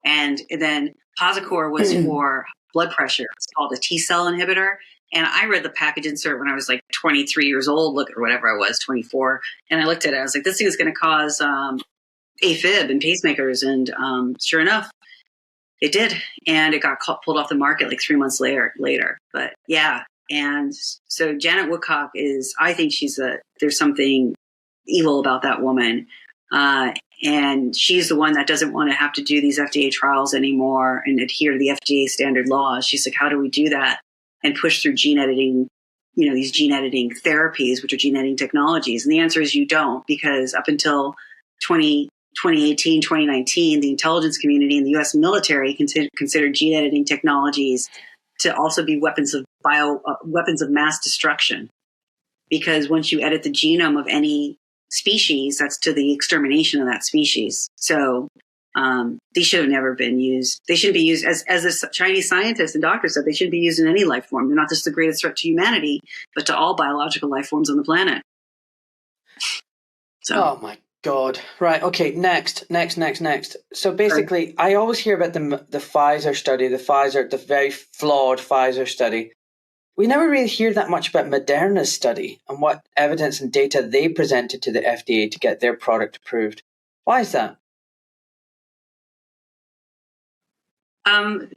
And then Posicor was for blood pressure. It's called a T-cell inhibitor. And I read the package insert when I was like 23 years old, or whatever I was, 24. And I looked at it. I was like, this thing is going to cause AFib and pacemakers. And sure enough, it did. And it got pulled off the market like 3 months later. But yeah. And so Janet Woodcock I think there's something evil about that woman. And she's the one that doesn't want to have to do these FDA trials anymore and adhere to the FDA standard laws. She's like, how do we do that and push through gene editing, these gene editing therapies, which are gene editing technologies? And the answer is you don't, because up until 2018, 2019, the intelligence community and the U.S. military considered gene editing technologies to also be weapons of mass destruction. Because once you edit the genome of any species, that's to the extermination of that species. So these should have never been used. They shouldn't be used, as a Chinese scientist and doctor said, they shouldn't be used in any life form. They're not just the greatest threat to humanity, but to all biological life forms on the planet. So. Oh my God. Right. Okay. Next. So basically, I always hear about the Pfizer study, the very flawed Pfizer study. We never really hear that much about Moderna's study and what evidence and data they presented to the FDA to get their product approved. Why is that?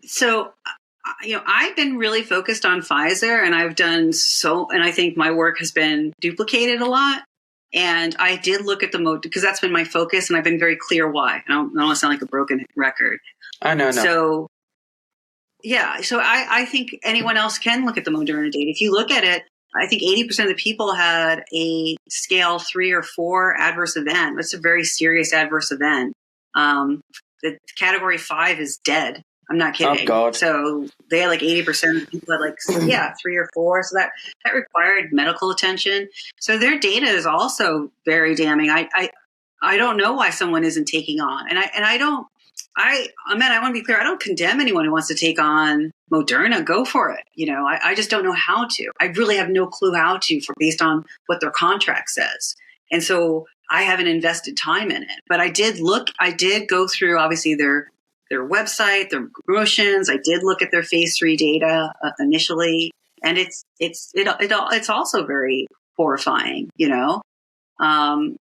So, I've been really focused on Pfizer, and and I think my work has been duplicated a lot. And I did look at because that's been my focus, and I've been very clear why. I don't want to sound like a broken record. I know. So, yeah. So I think anyone else can look at the Moderna data. If you look at it, I think 80% of the people had a scale 3 or 4 adverse event. That's a very serious adverse event. The category 5 is dead. I'm not kidding. Oh, God. So they had like 80% of people had 3 or 4. So that required medical attention. So their data is also very damning. I don't know why someone isn't taking on. And I want to be clear. I don't condemn anyone who wants to take on Moderna. Go for it. I just don't know how to. I really have no clue how to based on what their contract says. And so I haven't invested time in it. But I did go through obviously their website, their promotions. I did look at their phase 3 data initially, and it's also very horrifying, And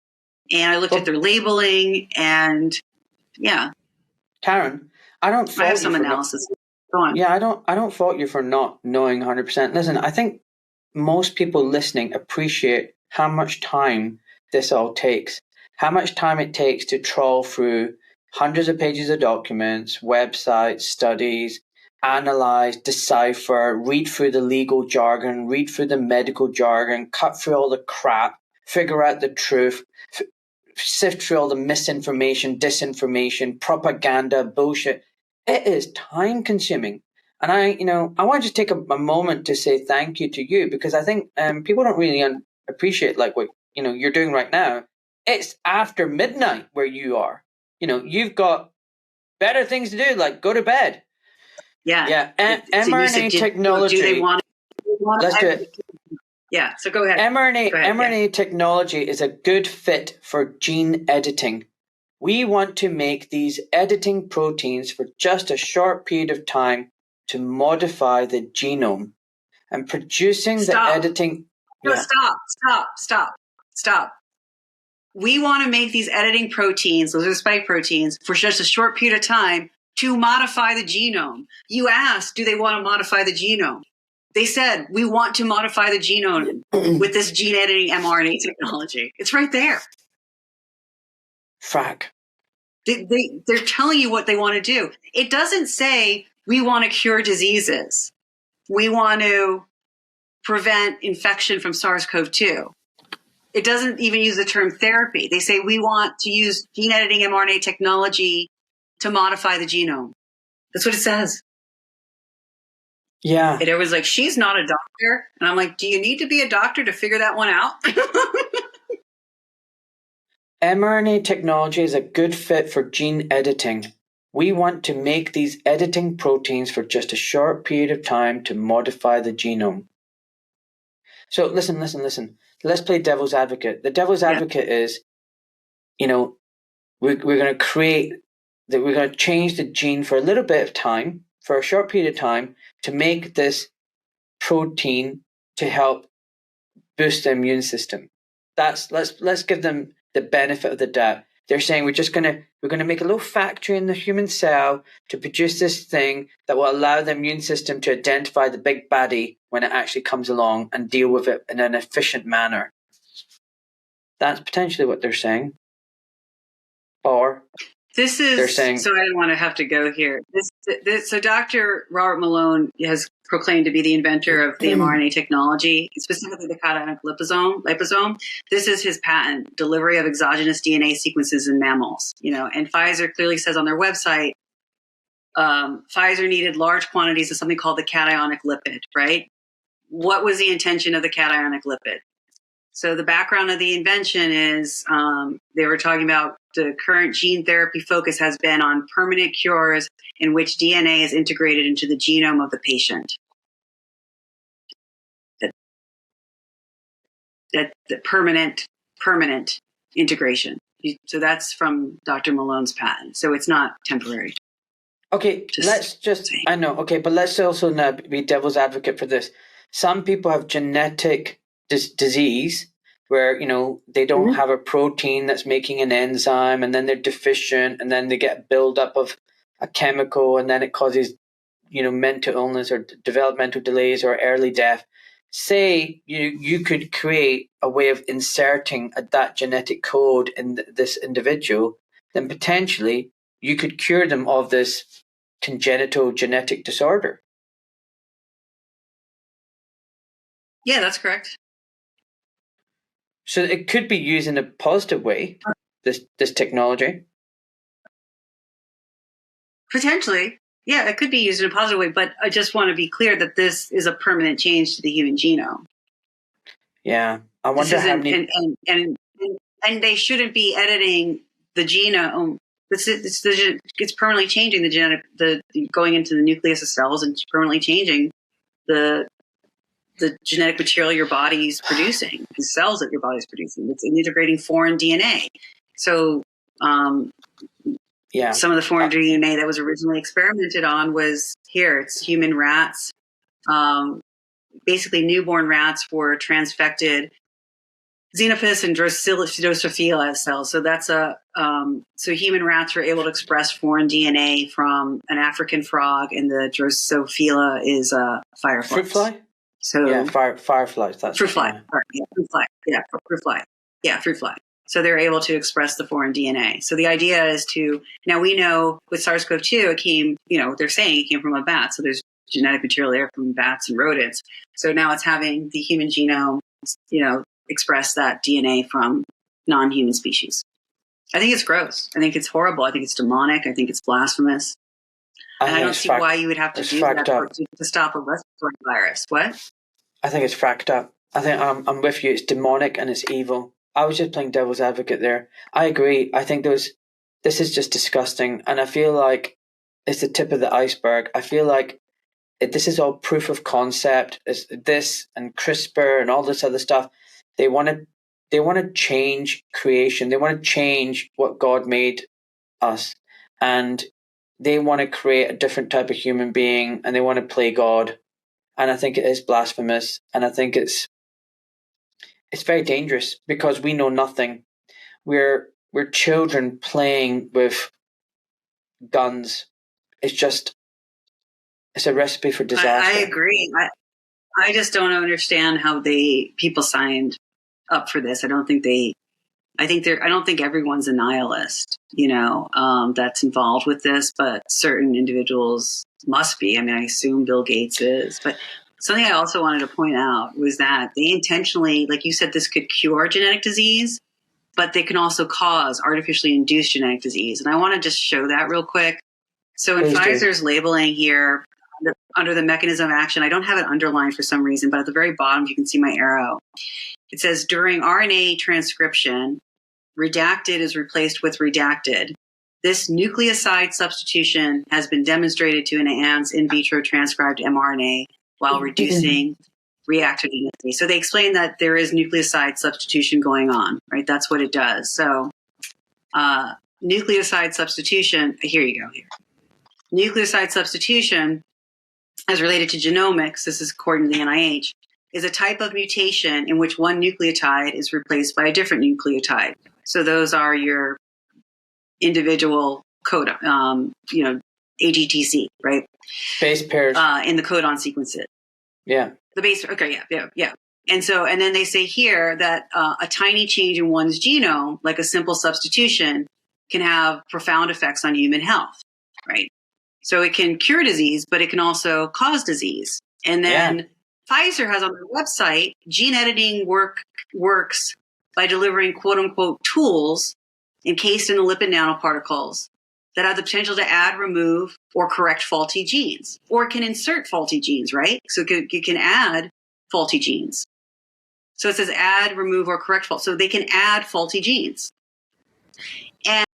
I looked at their labeling, and yeah. Karen, I have some analysis. Go on. Yeah, I don't fault you for not knowing 100%. Listen, I think most people listening appreciate how much time this all takes, how much time it takes to trawl through hundreds of pages of documents, websites, studies, analyze, decipher, read through the legal jargon, read through the medical jargon, cut through all the crap, figure out the truth, sift through all the misinformation, disinformation, propaganda, bullshit. It is time consuming. And I want to just take a moment to say thank you to you, because I think people don't really appreciate what you're doing right now. It's after midnight where you are. You've got better things to do, like go to bed. Yeah. mRNA technology. Do they want Let's do it. Yeah. So go ahead. mRNA technology is a good fit for gene editing. We want to make these editing proteins for just a short period of time to modify the genome, and producing the editing. No, stop. We want to make these editing proteins, those are spike proteins, for just a short period of time to modify the genome. You asked, do they want to modify the genome? They said, we want to modify the genome with this gene editing mRNA technology. It's right there. Frack. They're telling you what they want to do. It doesn't say we want to cure diseases. We want to prevent infection from SARS-CoV-2. It doesn't even use the term therapy. They say we want to use gene editing mRNA technology to modify the genome. That's what it says. Yeah. And everyone's like, she's not a doctor. And I'm like, do you need to be a doctor to figure that one out? mRNA technology is a good fit for gene editing. We want to make these editing proteins for just a short period of time to modify the genome. So listen. Let's play devil's advocate. The devil's advocate is, we're going to create that we're going to change the gene for a little bit of time, for a short period of time, to make this protein to help boost the immune system. Let's give them the benefit of the doubt. They're saying we're going to make a little factory in the human cell to produce this thing that will allow the immune system to identify the big baddie when it actually comes along and deal with it in an efficient manner. That's potentially what they're saying. Or this is, they're saying, so I didn't want to have to go here. So Dr. Robert Malone has proclaimed to be the inventor of the mRNA technology, specifically the cationic liposome. This is his patent, delivery of exogenous DNA sequences in mammals. And Pfizer clearly says on their website, Pfizer needed large quantities of something called the cationic lipid, right? What was the intention of the cationic lipid? So the background of the invention is they were talking about the current gene therapy focus has been on permanent cures in which DNA is integrated into the genome of the patient. That permanent integration. So that's from Dr. Malone's patent. So it's not temporary. Okay, I know, okay, but let's also now be devil's advocate for this. Some people have genetic disease where, they don't have a protein that's making an enzyme, and then they're deficient, and then they get buildup of a chemical, and then it causes, mental illness or developmental delays or early death. Say you could create a way of inserting that genetic code in this individual, then potentially you could cure them of this congenital genetic disorder. Yeah, that's correct. So it could be used in a positive way, this technology. Potentially. Yeah, it could be used in a positive way, but I just want to be clear that this is a permanent change to the human genome. Yeah. I wonder how many... And they shouldn't be editing the genome. It's permanently changing the genetic, going into the nucleus of cells and permanently changing the genetic material your body's producing, the cells that your body's producing. It's integrating foreign DNA. So, some of the foreign DNA that was originally experimented on was here. It's human rats. Basically, newborn rats were transfected Xenophis and Drosophila cells. So that's so human rats were able to express foreign DNA from an African frog, and the Drosophila is a firefly. Fruit fly? So yeah, fireflies. That's fruit fly. Fruit fly. Yeah, fruit fly. Yeah, fruit fly. So they're able to express the foreign DNA. So the idea is now we know with SARS-CoV-2, it came, they're saying it came from a bat. So there's genetic material there from bats and rodents. So now it's having the human genome, express that DNA from non-human species. I think it's gross. I think it's horrible. I think it's demonic. I think it's blasphemous. And I don't see why you would have to do that to stop a respiratory virus. What? I think it's fracked up. I think I'm with you. It's demonic and it's evil. I was just playing devil's advocate there. I agree. I think this is just disgusting. And I feel like it's the tip of the iceberg. I feel like this is all proof of concept. It's this and CRISPR and all this other stuff. They want to change creation. They want to change what God made us. And they want to create a different type of human being, and they want to play God. And I think it is blasphemous. And I think it's very dangerous because we know nothing. We're children playing with guns. It's a recipe for disaster. I agree. I just don't understand how people signed up for this. I don't think everyone's a nihilist, that's involved with this, but certain individuals must be. I mean, I assume Bill Gates is, but something I also wanted to point out was that they intentionally, like you said, this could cure genetic disease, but they can also cause artificially induced genetic disease. And I want to just show that real quick. So in Pfizer's labeling here, under the mechanism of action, I don't have it underlined for some reason, but at the very bottom, you can see my arrow. It says during RNA transcription, redacted is replaced with redacted. This nucleoside substitution has been demonstrated to enhance in vitro transcribed mRNA while reducing reactogenicity. So they explain that there is nucleoside substitution going on, right? That's what it does. So, nucleoside substitution, here you go. Here. Nucleoside substitution, as related to genomics, this is according to the NIH, is a type of mutation in which one nucleotide is replaced by a different nucleotide. So those are your individual codon, AGTC, right? Base pairs. In the codon sequences. Yeah. The base, okay, yeah. And then they say here that a tiny change in one's genome, like a simple substitution, can have profound effects on human health, right? So it can cure disease, but it can also cause disease. And then Pfizer has on their website, gene editing works by delivering quote unquote tools encased in the lipid nanoparticles that have the potential to add, remove, or correct faulty genes. Or it can insert faulty genes, right? So it can add faulty genes. So it says add, remove, or correct fault. So they can add faulty genes. And